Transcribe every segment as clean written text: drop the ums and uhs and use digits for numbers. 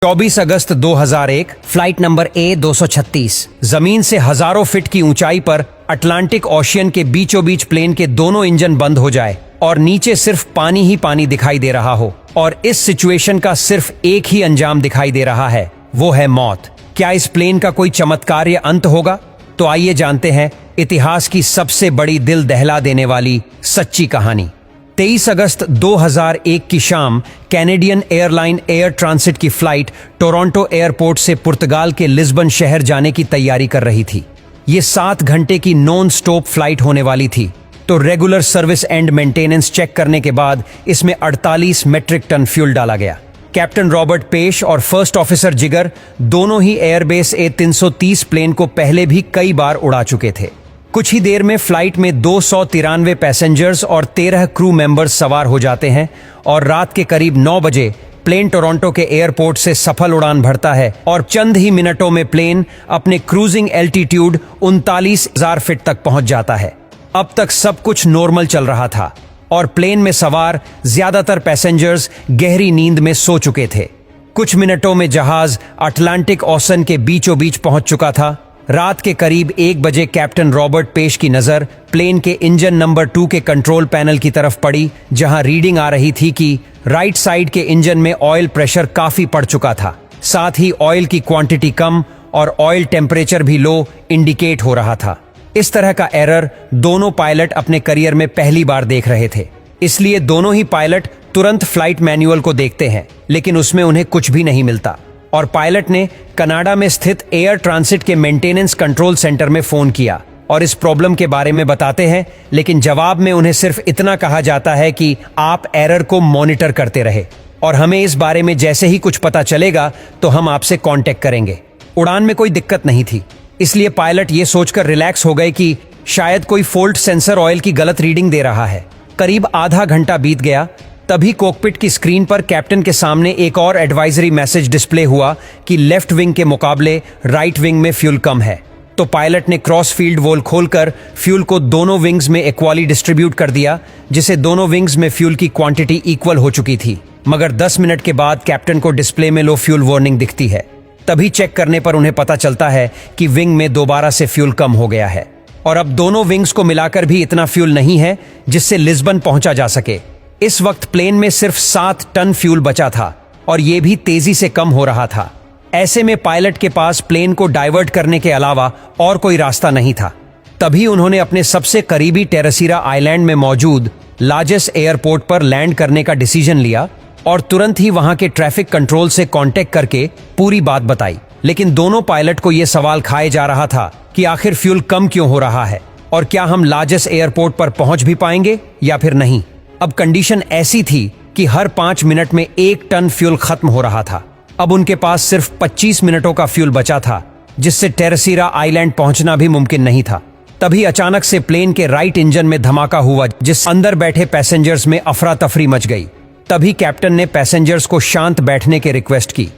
24 अगस्त 2001 flight number A236 जमीन से हजारों फीट की ऊंचाई पर अटलांटिक ओशियन के बीचों बीच प्लेन के दोनों इंजन बंद हो जाए और नीचे सिर्फ पानी ही पानी दिखाई दे रहा हो और इस सिचुएशन का सिर्फ एक ही अंजाम दिखाई दे रहा है, वो है मौत। क्या इस प्लेन का कोई चमत्कार या अंत होगा? तो आइए जानते हैं इतिहास की सबसे बड़ी दिल दहला देने वाली सच्ची कहानी। 23 अगस्त 2001 की शाम कैनेडियन एयरलाइन एयर ट्रांसिट की फ्लाइट टोरंटो एयरपोर्ट से पुर्तगाल के लिस्बन शहर जाने की तैयारी कर रही थी। ये 7 घंटे की नॉन स्टॉप फ्लाइट होने वाली थी, तो regular service and maintenance check करने के बाद इसमें 48 मेट्रिक टन फ्यूल डाला गया। कैप्टन रॉबर्ट पेश और फर्स्ट ऑफिसर जिगर दोनों ही एयरबेस A330 प्लेन को पहले भी कई बार उड़ा चुके थे। कुछ ही देर में फ्लाइट में 293 पैसेंजर्स और 13 क्रू मेंबर्स सवार हो जाते हैं और रात के करीब 9 बजे प्लेन टोरंटो के एयरपोर्ट से सफल उड़ान भरता है और चंद ही मिनटों में प्लेन अपने क्रूजिंग एल्टीट्यूड 39,000 फीट तक पहुंच जाता है। अब तक सब कुछ नॉर्मल चल रहा था और प्लेन में सवार ज्यादातर पैसेंजर्स गहरी नींद में सो चुके थे। कुछ मिनटों में जहाज अटलांटिक ओशन के बीचों बीच पहुंच चुका था। रात के करीब 1 बजे कैप्टन रॉबर्ट पेश की नजर प्लेन के इंजन नंबर 2 के कंट्रोल पैनल की तरफ पड़ी, जहां रीडिंग आ रही थी कि राइट साइड के इंजन में ऑयल प्रेशर काफी पड़ चुका था। साथ ही ऑयल की क्वांटिटी कम और ऑयल टेम्परेचर भी लो इंडिकेट हो रहा था। इस तरह का एरर दोनों पायलट अपने करियर में पहली बार देख रहे थे, इसलिए दोनों ही पायलट तुरंत फ्लाइट मैनुअल को देखते हैं, लेकिन उसमें उन्हें कुछ भी नहीं मिलता और पायलट ने कनाडा में स्थित एयर ट्रांसिट के मेंटेनेंस कंट्रोल सेंटर में फोन किया और इस प्रॉब्लम के बारे में बताते हैं, लेकिन जवाब में उन्हें सिर्फ इतना कहा जाता है कि आप एरर को मॉनिटर करते रहे और हमें इस बारे में जैसे ही कुछ पता चलेगा तो हम आपसे कांटेक्ट करेंगे। उड़ान में कोई दिक्कत नहीं थी, इसलिए पायलट ये सोचकर रिलैक्स हो गए कि शायद कोई फोल्ट सेंसर ऑयल की गलत रीडिंग दे रहा है। करीब आधा घंटा बीत गया, तभी कॉकपिट की स्क्रीन पर कैप्टन के सामने एक और एडवाइजरी मैसेज डिस्प्ले हुआ कि लेफ्ट विंग के मुकाबले राइट विंग में फ्यूल कम है। तो पायलट ने क्रॉस फील्ड वॉल खोलकर फ्यूल को दोनों विंग्स में इक्वली डिस्ट्रीब्यूट कर दिया, जिससे दोनों विंग्स में फ्यूल की क्वांटिटी इक्वल हो चुकी थी। मगर 10 मिनट के बाद कैप्टन को डिस्प्ले में लो फ्यूल वार्निंग दिखती है। तभी चेक करने पर उन्हें पता चलता है कि विंग में दोबारा से फ्यूल कम हो गया है और अब दोनों विंग्स को मिलाकर भी इतना फ्यूल नहीं है जिससे लिस्बन पहुंचा जा सके। इस वक्त प्लेन में सिर्फ 7 टन फ्यूल बचा था और यह भी तेजी से कम हो रहा था। ऐसे में पायलट के पास प्लेन को डाइवर्ट करने के अलावा और कोई रास्ता नहीं था। तभी उन्होंने अपने सबसे करीबी टेरेसीरा आइलैंड में मौजूद लार्जेस्ट एयरपोर्ट पर लैंड करने का डिसीजन लिया और तुरंत ही वहां के ट्रैफिक कंट्रोल से कांटेक्ट करके पूरी बात बताई। लेकिन दोनों पायलट को यह सवाल खाए जा रहा था कि आखिर फ्यूल कम क्यों हो रहा है और क्या हम लार्जेस्ट एयरपोर्ट पर पहुंच भी पाएंगे या फिर नहीं। अब कंडीशन ऐसी थी कि हर 5 मिनट में 1 टन फ्यूल खत्म हो रहा था। अब उनके पास सिर्फ 25 मिनटों का फ्यूल बचा था, जिससे टेरेसीरा आइलैंड पहुंचना भी मुमकिन नहीं था। तभी अचानक से प्लेन के राइट इंजन में धमाका हुआ, जिस अंदर बैठे पैसेंजर्स में अफरा तफरी मच गई। तभी कैप्टन ने पैसेंजर्स को शांत बैठने की रिक्वेस्ट की।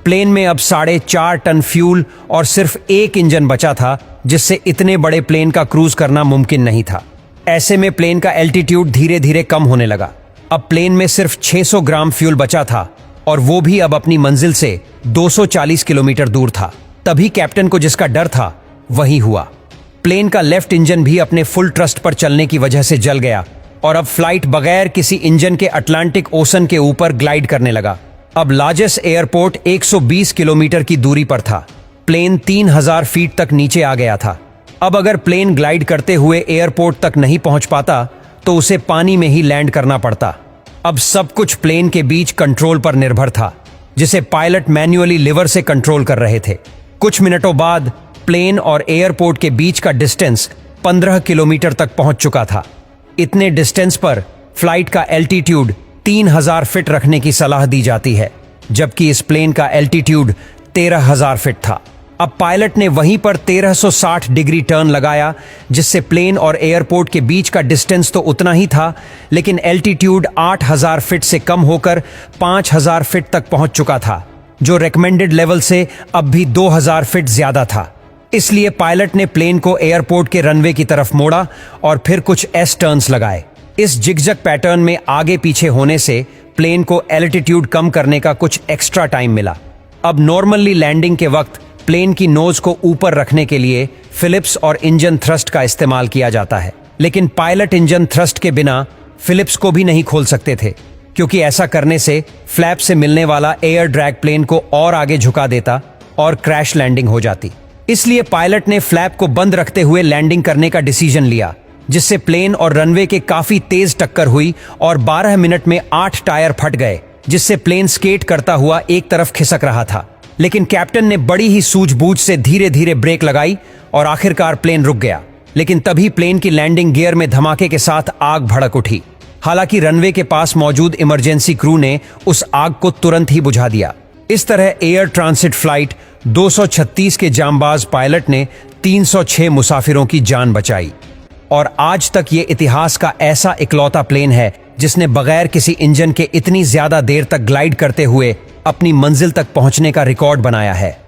प्लेन में अब 4.5 टन फ्यूल और सिर्फ 1 इंजन बचा था, जिससे इतने बड़े प्लेन का क्रूज करना मुमकिन नहीं था। ऐसे में प्लेन का एल्टीट्यूड धीरे धीरे कम होने लगा। अब प्लेन में सिर्फ 600 ग्राम फ्यूल बचा था और वो भी अब अपनी मंजिल से 240 किलोमीटर दूर था। तभी कैप्टन को जिसका डर था वही हुआ। प्लेन का लेफ्ट इंजन भी अपने फुल ट्रस्ट पर चलने की वजह से जल गया और अब फ्लाइट बगैर किसी इंजन के अटलांटिक ओशन के ऊपर ग्लाइड करने लगा। अब लार्जेस्ट एयरपोर्ट 120 किलोमीटर की दूरी पर था। प्लेन 3000 फीट तक नीचे आ गया था। अब अगर प्लेन ग्लाइड करते हुए एयरपोर्ट तक नहीं पहुंच पाता तो उसे पानी में ही लैंड करना पड़ता। अब सब कुछ प्लेन के बीच कंट्रोल पर निर्भर था, जिसे पायलट मैन्युअली लिवर से कंट्रोल कर रहे थे। कुछ मिनटों बाद प्लेन और एयरपोर्ट के बीच का डिस्टेंस 15 किलोमीटर तक पहुंच चुका था। इतने डिस्टेंस पर फ्लाइट का एल्टीट्यूड 3000 फीट रखने की सलाह दी जाती है, जबकि इस प्लेन का एल्टीट्यूड 13,000 फीट था। अब पायलट ने वहीं पर 1360 डिग्री टर्न लगाया, जिससे प्लेन और एयरपोर्ट के बीच का डिस्टेंस तो उतना ही था, लेकिन एल्टीट्यूड 8000 फीट से कम होकर 5000 फीट तक पहुंच चुका था, जो रेकमेंडेड लेवल से अब भी 2000 फीट ज्यादा था। इसलिए पायलट ने प्लेन को एयरपोर्ट के रनवे की तरफ मोड़ा और फिर कुछ एस टर्न्स लगाए। इस जिगजग पैटर्न में आगे पीछे होने से प्लेन को एल्टीट्यूड कम करने का कुछ एक्स्ट्रा टाइम मिला। अब नॉर्मली लैंडिंग के वक्त प्लेन की नोज को ऊपर रखने के लिए फिलिप्स और इंजन थ्रस्ट का इस्तेमाल किया जाता है, लेकिन पायलट इंजन थ्रस्ट के बिना फिलिप्स को भी नहीं खोल सकते थे, क्योंकि ऐसा करने से फ्लैप से मिलने वाला एयर ड्रैग प्लेन को और आगे झुका देता और क्रैश लैंडिंग हो जाती। इसलिए पायलट ने फ्लैप को बंद रखते हुए लैंडिंग करने का डिसीजन लिया, जिससे प्लेन और रनवे के काफी तेज टक्कर हुई और 12 मिनट में 8 टायर फट गए, जिससे प्लेन स्केट करता हुआ एक तरफ खिसक रहा था। लेकिन कैप्टन ने बड़ी ही सूझबूझ से धीरे धीरे ब्रेक लगाई और आखिरकार प्लेन रुक गया। लेकिन तभी प्लेन की लैंडिंग गियर में धमाके के साथ आग भड़क उठी। हालांकि रनवे के पास मौजूद इमरजेंसी क्रू ने उस आग को तुरंत ही बुझा दिया। इस तरह एयर ट्रांसिट फ्लाइट 236 के जांबाज पायलट ने 306 मुसाफिरों की जान बचाई और आज तक ये इतिहास का ऐसा इकलौता प्लेन है जिसने बगैर किसी इंजन के इतनी ज्यादा देर तक ग्लाइड करते हुए अपनी मंजिल तक पहुंचने का रिकॉर्ड बनाया है।